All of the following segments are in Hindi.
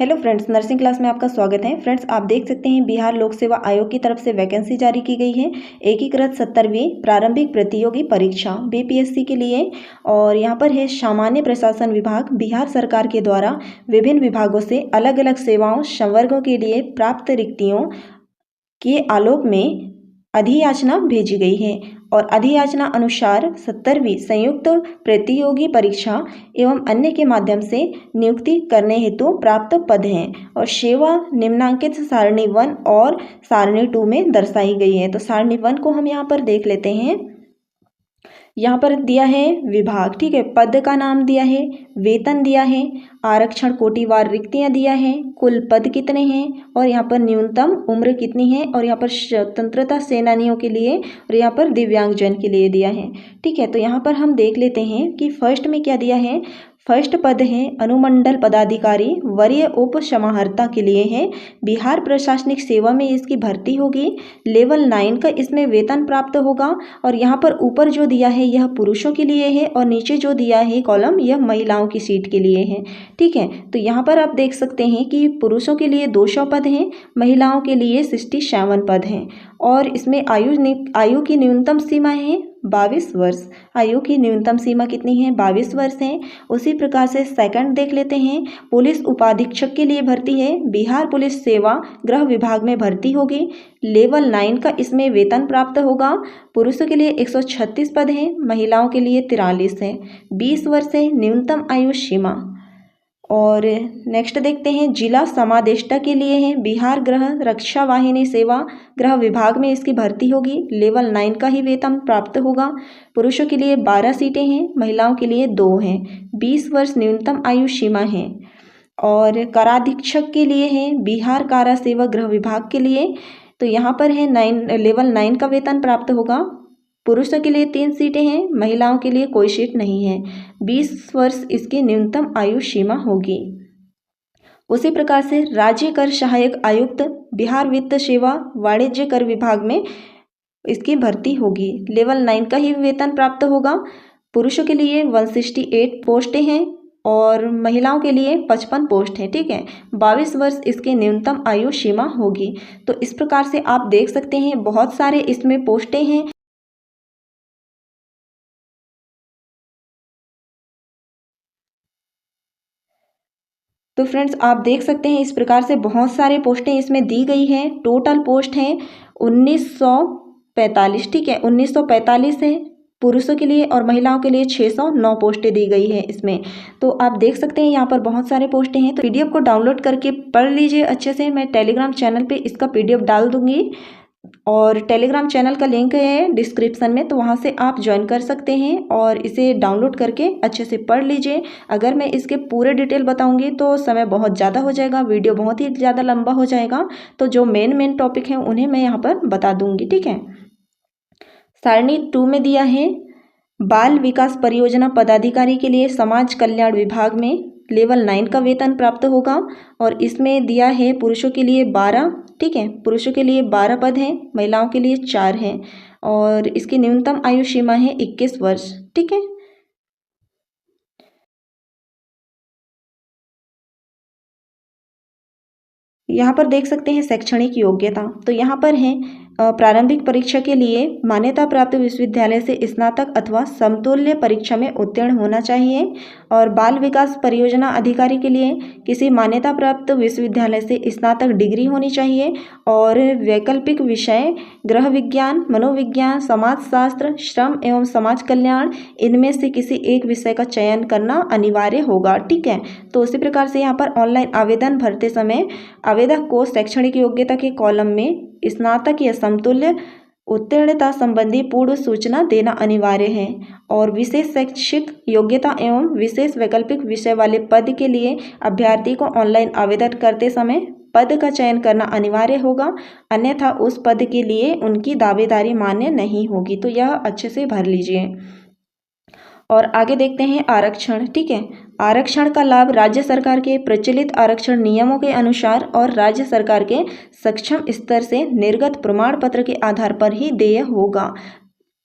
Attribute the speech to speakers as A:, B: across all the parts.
A: हेलो फ्रेंड्स, नर्सिंग क्लास में आपका स्वागत है। फ्रेंड्स, आप देख सकते हैं बिहार लोक सेवा आयोग की तरफ से वैकेंसी जारी की गई है एकीकृत 70वीं प्रारंभिक प्रतियोगी परीक्षा बीपीएससी के लिए। और यहाँ पर है सामान्य प्रशासन विभाग बिहार सरकार के द्वारा विभिन्न विभागों से अलग अलग सेवाओं संवर्गों के लिए प्राप्त रिक्तियों के आलोक में अधियाचना भेजी गई है और अधियाचना अनुसार 70वीं संयुक्त प्रतियोगी परीक्षा एवं अन्य के माध्यम से नियुक्ति करने हेतु प्राप्त पद हैं और सेवा निम्नांकित सारणी 1 और सारणी 2 में दर्शाई गई है। तो सारणी 1 को हम यहाँ पर देख लेते हैं। यहाँ पर दिया है विभाग, ठीक है, पद का नाम दिया है, वेतन दिया है, आरक्षण कोटिवार रिक्तियाँ दिया है, कुल पद कितने हैं और यहाँ पर न्यूनतम उम्र कितनी है और यहाँ पर स्वतंत्रता सेनानियों के लिए और यहाँ पर दिव्यांगजन के लिए दिया है। ठीक है, तो यहाँ पर हम देख लेते हैं कि फर्स्ट में क्या दिया है। फर्स्ट पद है अनुमंडल पदाधिकारी वरीय उप समाहर्ता के लिए है, बिहार प्रशासनिक सेवा में इसकी भर्ती होगी। लेवल 9 का इसमें वेतन प्राप्त होगा और यहाँ पर ऊपर जो दिया है यह पुरुषों के लिए है और नीचे जो दिया है कॉलम यह महिलाओं की सीट के लिए है। ठीक है, तो यहाँ पर आप देख सकते हैं कि पुरुषों के लिए 200 पद हैं, महिलाओं के लिए 67 पद हैं और इसमें आयु की न्यूनतम सीमा है 22 वर्ष। आयु की न्यूनतम सीमा कितनी है? 22 वर्ष है। उसी प्रकार से सेकंड देख लेते हैं। पुलिस उपाधीक्षक के लिए भर्ती है, बिहार पुलिस सेवा गृह विभाग में भर्ती होगी। लेवल 9 का इसमें वेतन प्राप्त होगा। पुरुषों के लिए 136 पद हैं, महिलाओं के लिए 43 है। 20 वर्ष है न्यूनतम आयु सीमा। और नेक्स्ट देखते हैं, जिला समादेष्टा के लिए है, बिहार गृह रक्षा वाहिनी सेवा गृह विभाग में इसकी भर्ती होगी। लेवल 9 का ही वेतन प्राप्त होगा। पुरुषों के लिए 12 सीटें हैं, महिलाओं के लिए 2 हैं। 20 वर्ष न्यूनतम आयु सीमा है। और काराधीक्षक के लिए है, बिहार कारा सेवा गृह विभाग के लिए, तो यहाँ पर है लेवल 9 का वेतन प्राप्त होगा। पुरुषों के लिए 3 सीटें हैं, महिलाओं के लिए कोई सीट नहीं है। 20 वर्ष इसकी न्यूनतम आयु सीमा होगी। उसी प्रकार से राज्य कर सहायक आयुक्त बिहार वित्त सेवा वाणिज्य कर विभाग में इसकी भर्ती होगी। लेवल 9 का ही वेतन प्राप्त होगा। पुरुषों के लिए 168 पोस्टें हैं और महिलाओं के लिए 55 पोस्ट है। ठीक है, 22 वर्ष इसके न्यूनतम आयु सीमा होगी। तो इस प्रकार से आप देख सकते हैं बहुत सारे इसमें पोस्टें हैं। तो फ्रेंड्स, आप देख सकते हैं इस प्रकार से बहुत सारे पोस्टें इसमें दी गई हैं। टोटल पोस्ट हैं 1945। ठीक है, 1945 है पुरुषों के लिए और महिलाओं के लिए 609 पोस्टें दी गई है इसमें। तो आप देख सकते हैं यहाँ पर बहुत सारे पोस्टें हैं। तो पीडीएफ को डाउनलोड करके पढ़ लीजिए अच्छे से। मैं टेलीग्राम चैनल पे इसका पीडीएफ डाल दूंगी और टेलीग्राम चैनल का लिंक है डिस्क्रिप्शन में, तो वहाँ से आप ज्वाइन कर सकते हैं और इसे डाउनलोड करके अच्छे से पढ़ लीजिए। अगर मैं इसके पूरे डिटेल बताऊंगी तो समय बहुत ज़्यादा हो जाएगा, वीडियो बहुत ही ज़्यादा लंबा हो जाएगा। तो जो मेन टॉपिक हैं उन्हें मैं यहाँ पर बता दूंगी। ठीक है, सारणी 2 में दिया है बाल विकास परियोजना पदाधिकारी के लिए समाज कल्याण विभाग में लेवल 9 का वेतन प्राप्त होगा और इसमें दिया है पुरुषों के लिए 12। ठीक है, पुरुषों के लिए 12 पद हैं, महिलाओं के लिए 4 हैं और इसकी न्यूनतम आयु सीमा है 21 वर्ष। ठीक है, यहाँ पर देख सकते हैं शैक्षणिक योग्यता। तो यहाँ पर है प्रारंभिक परीक्षा के लिए मान्यता प्राप्त विश्वविद्यालय से स्नातक अथवा समतुल्य परीक्षा में उत्तीर्ण होना चाहिए और बाल विकास परियोजना अधिकारी के लिए किसी मान्यता प्राप्त विश्वविद्यालय से स्नातक डिग्री होनी चाहिए और वैकल्पिक विषय गृह विज्ञान, मनोविज्ञान, समाजशास्त्र, श्रम एवं समाज कल्याण, इनमें से किसी एक विषय का चयन करना अनिवार्य होगा। ठीक है, तो उसी प्रकार से यहाँ पर ऑनलाइन आवेदन भरते समय आवेदक को शैक्षणिक योग्यता के कॉलम में स्नातक या समतुल्य उत्तीर्णता संबंधी पूर्व सूचना देना अनिवार्य है और विशेष शैक्षिक योग्यता एवं विशेष वैकल्पिक विषय वाले पद के लिए अभ्यर्थी को ऑनलाइन आवेदन करते समय पद का चयन करना अनिवार्य होगा, अन्यथा उस पद के लिए उनकी दावेदारी मान्य नहीं होगी। तो यह अच्छे से भर लीजिए। और आगे देखते हैं आरक्षण। ठीक है, आरक्षण का लाभ राज्य सरकार के प्रचलित आरक्षण नियमों के अनुसार और राज्य सरकार के सक्षम स्तर से निर्गत प्रमाण पत्र के आधार पर ही देय होगा।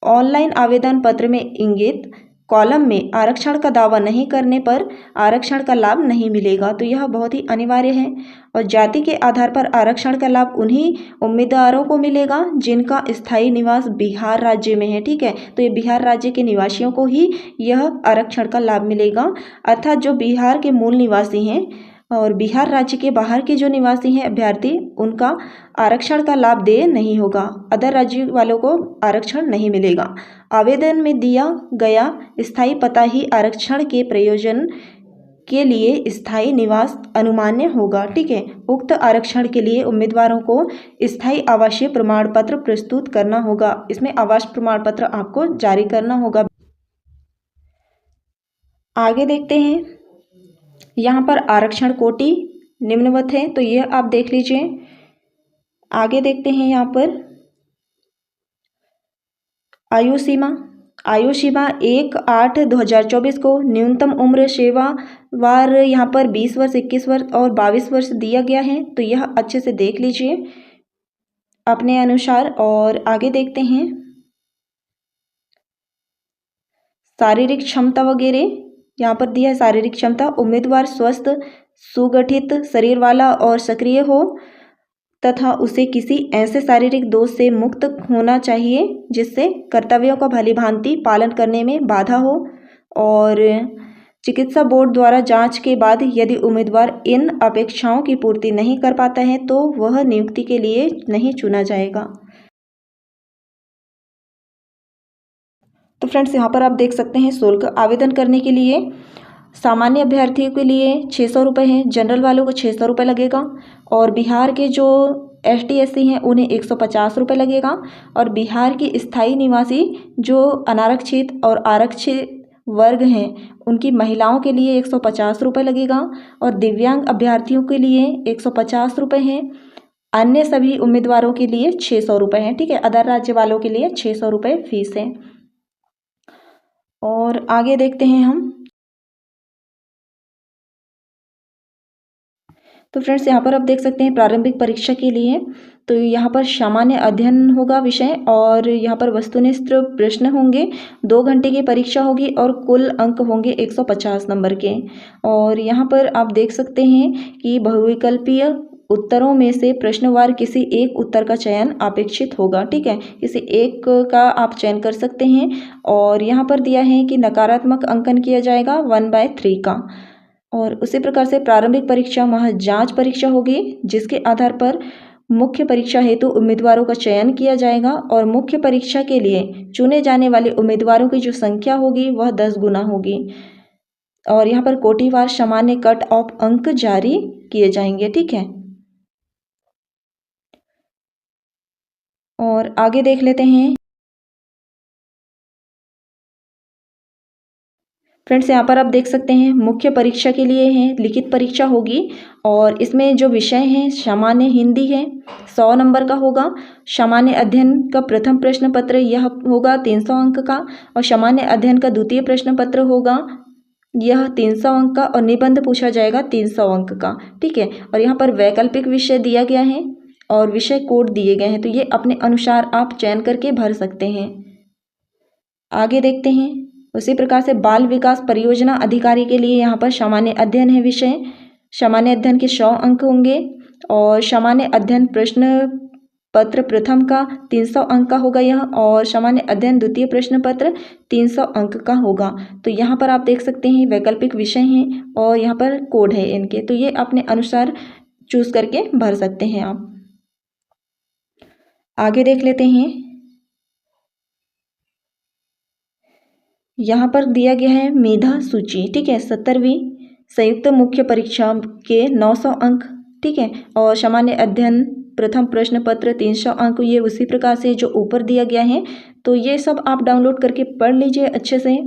A: ऑनलाइन आवेदन पत्र में इंगित कॉलम में आरक्षण का दावा नहीं करने पर आरक्षण का लाभ नहीं मिलेगा। तो यह बहुत ही अनिवार्य है। और जाति के आधार पर आरक्षण का लाभ उन्हीं उम्मीदवारों को मिलेगा जिनका स्थायी निवास बिहार राज्य में है। ठीक है, तो ये बिहार राज्य के निवासियों को ही यह आरक्षण का लाभ मिलेगा। अर्थात जो बिहार के मूल निवासी हैं और बिहार राज्य के बाहर के जो निवासी हैं अभ्यर्थी, उनका आरक्षण का लाभ देय नहीं होगा। अदर राज्य वालों को आरक्षण नहीं मिलेगा। आवेदन में दिया गया स्थायी पता ही आरक्षण के प्रयोजन के लिए स्थायी निवास अनुमान्य होगा। ठीक है, उक्त आरक्षण के लिए उम्मीदवारों को स्थायी आवासीय प्रमाण पत्र प्रस्तुत करना होगा। इसमें आवास प्रमाण पत्र आपको जारी करना होगा। आगे देखते हैं, यहाँ पर आरक्षण कोटि निम्नवत है, तो यह आप देख लीजिए। आगे देखते हैं, यहाँ पर आयु सीमा 1/8/2024 को न्यूनतम उम्र सेवावार यहाँ पर 20 वर्ष, 21 वर्ष और 22 वर्ष दिया गया है। तो यह अच्छे से देख लीजिए अपने अनुसार। और आगे देखते हैं, शारीरिक क्षमता वगैरह यहाँ पर दिया है। शारीरिक क्षमता, उम्मीदवार स्वस्थ सुगठित शरीर वाला और सक्रिय हो तथा उसे किसी ऐसे शारीरिक दोष से मुक्त होना चाहिए जिससे कर्तव्यों का भलीभांति पालन करने में बाधा हो। और चिकित्सा बोर्ड द्वारा जांच के बाद यदि उम्मीदवार इन अपेक्षाओं की पूर्ति नहीं कर पाता है तो वह नियुक्ति के लिए नहीं चुना जाएगा। तो फ्रेंड्स, यहाँ पर आप देख सकते हैं शुल्क आवेदन करने के लिए सामान्य अभ्यर्थियों के लिए 600 रुपये है, जनरल वालों को 600 रुपये लगेगा। और बिहार के जो ST SC हैं उन्हें 150 रुपये लगेगा। और बिहार की स्थायी निवासी जो अनारक्षित और आरक्षित वर्ग हैं उनकी महिलाओं के लिए 150 रुपये लगेगा। और दिव्यांग अभ्यर्थियों के लिए 150 रुपये हैं। अन्य सभी उम्मीदवारों के लिए 600 रुपये हैं। ठीक है, अदर राज्य वालों के लिए 600 रुपये फीस है। और आगे देखते हैं हम। तो फ्रेंड्स, यहाँ पर आप देख सकते हैं प्रारंभिक परीक्षा के लिए तो यहाँ पर सामान्य अध्ययन होगा विषय, और यहाँ पर वस्तुनिष्ठ प्रश्न होंगे। 2 घंटे की परीक्षा होगी और कुल अंक होंगे 150 नंबर के। और यहाँ पर आप देख सकते हैं कि बहुविकल्पीय उत्तरों में से प्रश्नवार किसी एक उत्तर का चयन अपेक्षित होगा। ठीक है, किसी एक का आप चयन कर सकते हैं। और यहाँ पर दिया है कि नकारात्मक अंकन किया जाएगा 1/3 का। और उसी प्रकार से प्रारंभिक परीक्षा महज जांच परीक्षा होगी जिसके आधार पर मुख्य परीक्षा हेतु उम्मीदवारों का चयन किया जाएगा। और मुख्य परीक्षा के लिए चुने जाने वाले उम्मीदवारों की जो संख्या होगी वह 10 गुना होगी। और यहाँ पर कोटिवार सामान्य कट ऑफ अंक जारी किए जाएंगे। ठीक है, और आगे देख लेते हैं। फ्रेंड्स, यहाँ पर आप देख सकते हैं मुख्य परीक्षा के लिए है लिखित परीक्षा होगी। और इसमें जो विषय हैं सामान्य हिंदी है, 100 नंबर का होगा। सामान्य अध्ययन का प्रथम प्रश्न पत्र यह होगा 300 अंक का। और सामान्य अध्ययन का द्वितीय प्रश्न पत्र होगा यह 300 अंक का। और निबंध पूछा जाएगा 300 अंक का। ठीक है, और यहाँ पर वैकल्पिक विषय दिया गया है और विषय कोड दिए गए हैं, तो ये अपने अनुसार आप चयन करके भर सकते हैं। आगे देखते हैं, उसी प्रकार से बाल विकास परियोजना अधिकारी के लिए यहाँ पर सामान्य अध्ययन है विषय। सामान्य अध्ययन के 100 अंक होंगे। और सामान्य अध्ययन प्रश्न पत्र प्रथम का 300 अंक का होगा यह। और सामान्य अध्ययन द्वितीय प्रश्न पत्र 300 अंक का होगा। तो यहाँ पर आप देख सकते हैं वैकल्पिक विषय हैं और यहाँ पर कोड है इनके, तो ये अपने अनुसार चूज करके भर सकते हैं आप। आगे देख लेते हैं, यहाँ पर दिया गया है मेधा सूची। ठीक है, 70वीं संयुक्त मुख्य परीक्षा के 900 अंक। ठीक है, और सामान्य अध्ययन प्रथम प्रश्न पत्र 300 अंक, ये उसी प्रकार से जो ऊपर दिया गया है। तो ये सब आप डाउनलोड करके पढ़ लीजिए अच्छे से।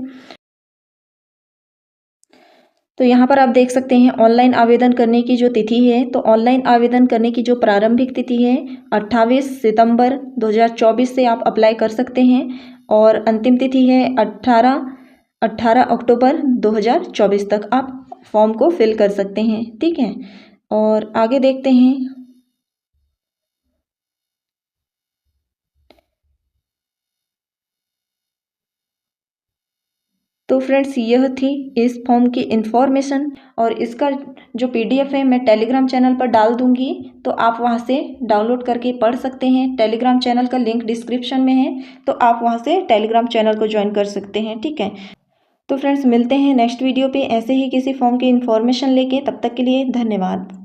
A: तो यहाँ पर आप देख सकते हैं ऑनलाइन आवेदन करने की जो तिथि है, तो ऑनलाइन आवेदन करने की जो प्रारंभिक तिथि है 28 सितंबर 2024 से आप अप्लाई कर सकते हैं। और अंतिम तिथि है 18 अक्टूबर 2024 तक आप फॉर्म को फिल कर सकते हैं। ठीक है, और आगे देखते हैं। तो फ्रेंड्स यह थी इस फॉर्म की इन्फॉर्मेशन, और इसका जो PDF है मैं टेलीग्राम चैनल पर डाल दूंगी, तो आप वहां से डाउनलोड करके पढ़ सकते हैं। टेलीग्राम चैनल का लिंक डिस्क्रिप्शन में है, तो आप वहां से टेलीग्राम चैनल को ज्वाइन कर सकते हैं, ठीक है। तो फ्रेंड्स मिलते हैं नेक्स्ट वीडियो पे ऐसे ही किसी फॉर्म की इन्फॉर्मेशन लेके, तब तक के लिए धन्यवाद।